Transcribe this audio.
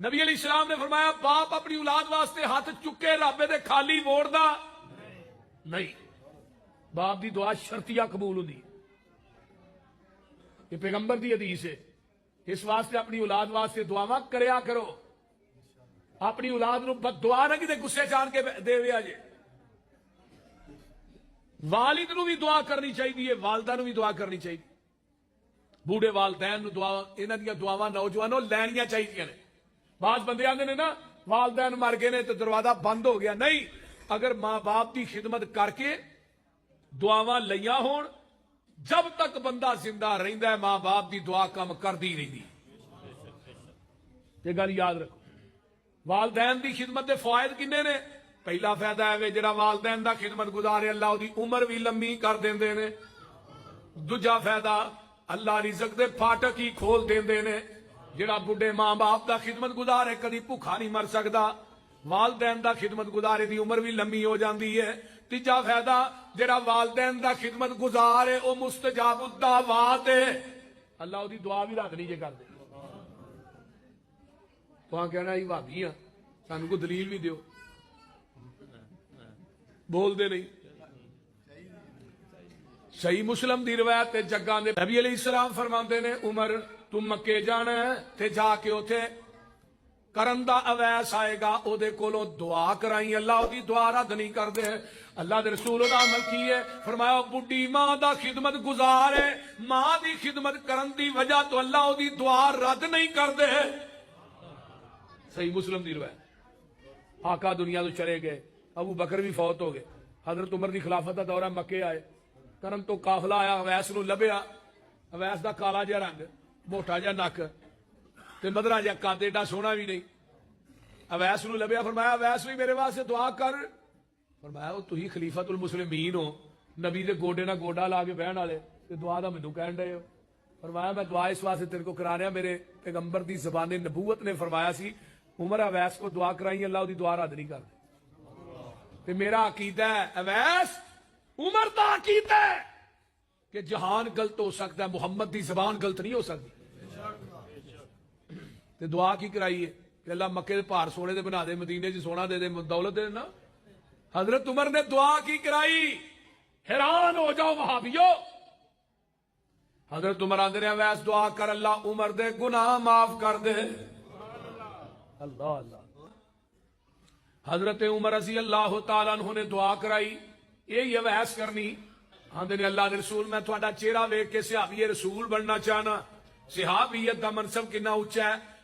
نبی علیہ السلام نے فرمایا باپ اپنی اولاد واسطے ہاتھ چکے رب دے خالی موڑدا نہیں، باپ دی دعا شرطیہ قبول ہوندی، یہ پیغمبر دی حدیث ہے۔ اس واسطے اپنی اولاد واسطے دعاواں کریا کرو، اپنی اولاد نو بد دعا نہ کتے گسے جان کے دے ویا جے۔ والد نو بھی دعا کرنی چاہیے، والدہ نو بھی دعا کرنی چاہیے، بوڑھے والدین نو دعا، انہاں دیاں دعاواں نوجوانوں لینیاں چاہیے نے۔ بعض بندے آندے نے نا والدین مر گئے نے تو دروازہ بند ہو گیا، نہیں، اگر ماں باپ کی خدمت کر کے دعاواں لیاں ہون، جب تک بندہ زندہ رہندا ہے ماں باپ دی دعا کم کردی رہندی، یہ گل یاد رکھو۔ والدین دی خدمت دے فوائد کنے نے؟ پہلا فائدہ ہے جڑا والدین دا خدمت گزارے اللہ دی عمر بھی لمبی کر دیندے نے۔ دوجا فائدہ اللہ رزق دے پھاٹک ہی کھول دیندے نے، جڑا بڈھے ماں باپ دا خدمت گزارے کدی بھوکھا نہیں مر سکدا، والدین دا خدمت گزارے دی عمر بھی لمبی ہو جاندی ہے۔ تیجا فائدہ جڑا والدین دا خدمت گزارے او مستجاب الدعوات ہے، اللہ دی دعا بھی رد نہیں جے کر دے۔ تو کہنا ہی بھابی ہاں سانو کو دلیل بھی دیو، بول دے نہیں۔ صحیح مسلم دی روایت تے جگاں دے نبی علیہ السلام فرماندے نے عمر تم مکے جانا ہے تے جا کے اوتھے کرندہ اویس آئے گا، او دے کولوں دعا کرائیں، اللہ دی دعا رد نہیں کر دے۔ اللہ دے رسول دا عمل کیے، فرمایا بڈھی ماں دا خدمت گزار ہے، ماں دی خدمت کرن دی وجہ تو اللہ دی دعا رد نہیں کر دے۔ صحیح مسلم دی روایت۔ آقا دنیا تو چلے گئے، ابو بکر بھی فوت ہو گئے، حضرت عمر دی خلافت دا دورہ مکے آئے، کرم تو قافلہ آیا، اویس نو لبیا، اویس دا کالا جہا رنگ، موٹا جہا نک تے مدرا جہا قد، ایڈا سونا بھی نہیں۔ اویس نو لبیا، فرمایا اویس بھی میرے واسطے دعا کر۔ فرمایا وہ تھی خلیفت المسلمین ہو، نبی دے گوڈے نہ گوڈا لا کے بہن والے، تے دعا دا مینوں کہن رہے ہو۔ فرمایا میں دعا اس واسطے تیرے کو کرا رہا، میرے پیغمبر دی زبان نبوت نے فرمایا سی عمر اویس کو دعا کرائی اللہ دی دعا رد نہیں کرتے۔ تے میرا عقیدہ ہے اویس عمر دا عقیدہ ہے کہ جہان غلط ہو سکتا ہے، محمد دی زبان غلط نہیں ہو سکتی۔ تے دعا کی کرائی ہے کہ اللہ مکے دے پہاڑ سونے دے بنا دے، مدینے چ سونا دے دے، دولت دے نا۔ حضرت عمر نے دعا کی کرائی، حیران ہو جاؤ وہابیو۔ حضرت عمر آندے نے اویس دعا کر اللہ عمر دے گناہ معاف کر دے۔ اللہ اللہ۔ حضرت عمر رضی اللہ تعالیٰ عنہ نے دعا کرائی، یہی اویس کرنی۔ آندے نے اللہ دے رسول میں تھوڑا چہرہ ویکھ کے صحابی رسول بننا چاہنا، صحابیت دا منصب کتنا اونچا ہے۔